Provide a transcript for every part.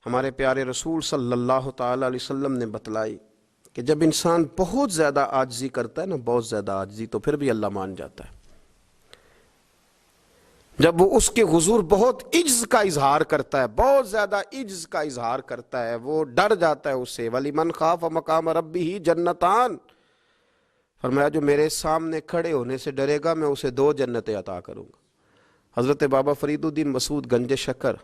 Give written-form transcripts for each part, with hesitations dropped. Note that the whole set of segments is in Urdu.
ہمارے پیارے رسول صلی اللہ تعالی علیہ وسلم نے بتلائی کہ جب انسان بہت زیادہ عاجزی کرتا ہے نا، بہت زیادہ عاجزی، تو پھر بھی اللہ مان جاتا ہے۔ جب وہ اس کے حضور بہت عجز کا اظہار کرتا ہے، بہت زیادہ عجز کا اظہار کرتا ہے، وہ ڈر جاتا ہے اس سے۔ وَلِمَنْ خَافَ مَقَامَ رَبِّهِ جَنَّتَانِ، فرمایا جو میرے سامنے کھڑے ہونے سے ڈرے گا میں اسے 2 جنتیں عطا کروں گا۔ حضرت بابا فرید الدین مسعود گنج شکر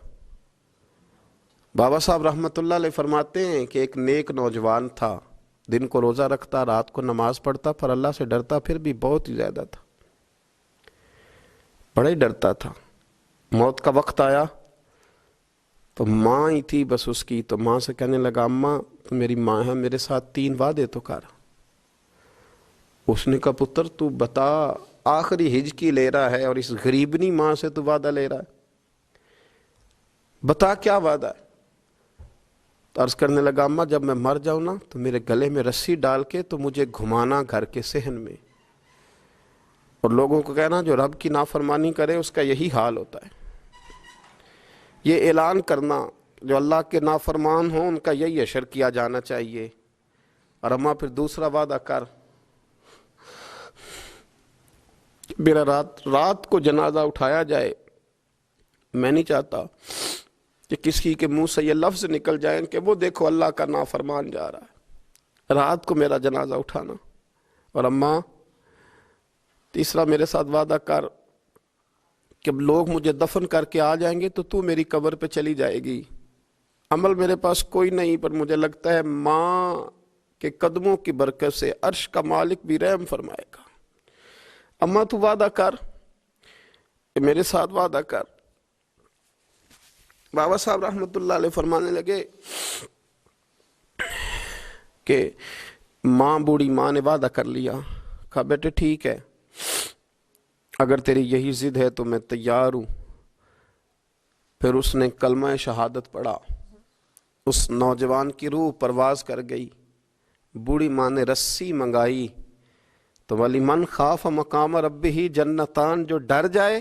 بابا صاحب رحمۃ اللہ علیہ فرماتے ہیں کہ ایک نیک نوجوان تھا، دن کو روزہ رکھتا، رات کو نماز پڑھتا، پر اللہ سے ڈرتا پھر بھی بہت ہی زیادہ تھا، بڑا ہی ڈرتا تھا۔ موت کا وقت آیا تو ماں ہی تھی بس اس کی، تو ماں سے کہنے لگا اماں تو میری ماں ہے، میرے ساتھ 3 وعدے تو کر۔ اس نے کہا پتر تو بتا، آخری ہجکی لے رہا ہے اور اس غریبنی ماں سے تو وعدہ لے رہا ہے، بتا کیا وعدہ ہے؟ تو عرض کرنے لگا اماں جب میں مر جاؤں نا تو میرے گلے میں رسی ڈال کے تو مجھے گھمانا گھر کے صحن میں، اور لوگوں کو کہنا جو رب کی نافرمانی کرے اس کا یہی حال ہوتا ہے۔ یہ اعلان کرنا جو اللہ کے نافرمان ہوں ان کا یہی اشر کیا جانا چاہیے۔ اور اماں پھر دوسرا وعدہ کر، میرا رات کو جنازہ اٹھایا جائے، میں نہیں چاہتا کہ کسی کے منہ سے یہ لفظ نکل جائیں کہ وہ دیکھو اللہ کا نافرمان جا رہا ہے، رات کو میرا جنازہ اٹھانا۔ اور اماں تیسرا میرے ساتھ وعدہ کر کہ لوگ مجھے دفن کر کے آ جائیں گے تو میری قبر پہ چلی جائے گی، عمل میرے پاس کوئی نہیں، پر مجھے لگتا ہے ماں کے قدموں کی برکت سے عرش کا مالک بھی رحم فرمائے گا۔ اماں تو وعدہ کر کہ میرے ساتھ وعدہ کر۔ بابا صاحب رحمۃ اللہ علیہ فرمانے لگے کہ بوڑھی ماں نے وعدہ کر لیا، کہا بیٹے ٹھیک ہے، اگر تیری یہی ضد ہے تو میں تیار ہوں۔ پھر اس نے کلمہ شہادت پڑھا، اس نوجوان کی روح پرواز کر گئی، بوڑھی ماں نے رسی منگائی تو وَلِمَنْ خَافَ مَقَامَ رَبِّهِ جَنَّتَانِ، جو ڈر جائے،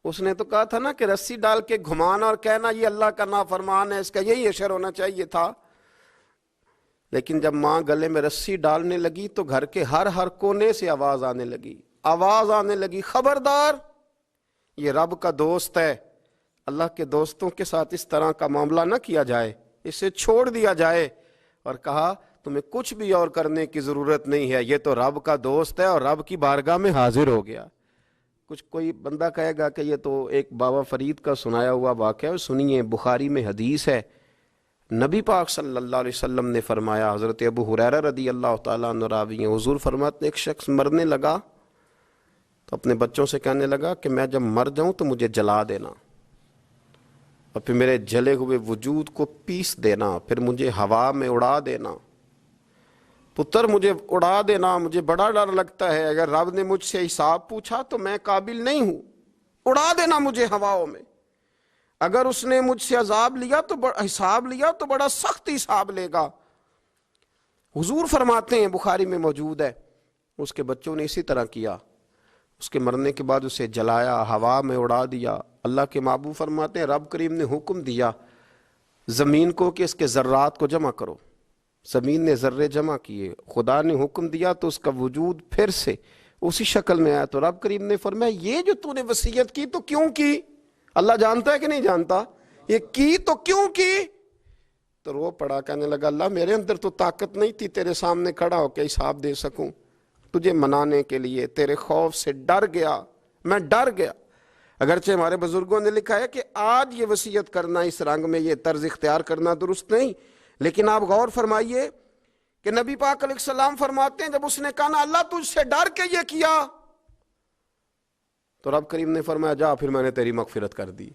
اس نے تو کہا تھا نا کہ رسی ڈال کے گھمانا اور کہنا یہ اللہ کا نافرمان ہے، اس کا یہی اشر ہونا چاہیے تھا۔ لیکن جب ماں گلے میں رسی ڈالنے لگی تو گھر کے ہر کونے سے آواز آنے لگی، خبردار یہ رب کا دوست ہے، اللہ کے دوستوں کے ساتھ اس طرح کا معاملہ نہ کیا جائے، اسے چھوڑ دیا جائے۔ اور کہا تمہیں کچھ بھی اور کرنے کی ضرورت نہیں ہے، یہ تو رب کا دوست ہے اور رب کی بارگاہ میں حاضر ہو گیا۔ کچھ کوئی بندہ کہے گا کہ یہ تو ایک بابا فرید کا سنایا ہوا واقعہ ہے، سنیے، بخاری میں حدیث ہے، نبی پاک صلی اللہ علیہ وسلم نے فرمایا، حضرت ابو ہریرہ رضی اللہ تعالیٰ عنہ راوی ہیں، حضور فرماتے ایک شخص مرنے لگا تو اپنے بچوں سے کہنے لگا کہ میں جب مر جاؤں تو مجھے جلا دینا، اور پھر میرے جلے ہوئے وجود کو پیس دینا، پھر مجھے ہوا میں اڑا دینا۔ پتر مجھے اڑا دینا، مجھے بڑا ڈر لگتا ہے، اگر رب نے مجھ سے حساب پوچھا تو میں قابل نہیں ہوں، اڑا دینا مجھے ہواؤں میں۔ اگر اس نے مجھ سے عذاب لیا تو حساب لیا تو بڑا سخت حساب لے گا۔ حضور فرماتے ہیں، بخاری میں موجود ہے، اس کے بچوں نے اسی طرح کیا، اس کے مرنے کے بعد اسے جلایا، ہوا میں اڑا دیا۔ اللہ کے محبوب فرماتے ہیں رب کریم نے حکم دیا زمین کو کہ اس کے ذرات کو جمع کرو، زمین نے ذرے جمع کیے، خدا نے حکم دیا تو اس کا وجود پھر سے اسی شکل میں آیا۔ تو رب کریم نے فرمایا یہ جو تو نے وصیت کی تو کیوں کی؟ اللہ جانتا ہے کہ نہیں جانتا؟ یہ کی تو کیوں کی؟ تو رو پڑا، کہنے لگا اللہ میرے اندر تو طاقت نہیں تھی تیرے سامنے کھڑا ہو کے حساب دے سکوں، تجھے منانے کے لیے تیرے خوف سے ڈر گیا، میں ڈر گیا۔ اگرچہ ہمارے بزرگوں نے لکھا ہے کہ آج یہ وصیت کرنا، اس رنگ میں یہ طرز اختیار کرنا درست نہیں، لیکن آپ غور فرمائیے کہ نبی پاک علیہ السلام فرماتے ہیں جب اس نے کہا نا اللہ تجھ سے ڈر کے یہ کیا، تو رب کریم نے فرمایا جا پھر میں نے تیری مغفرت کر دی۔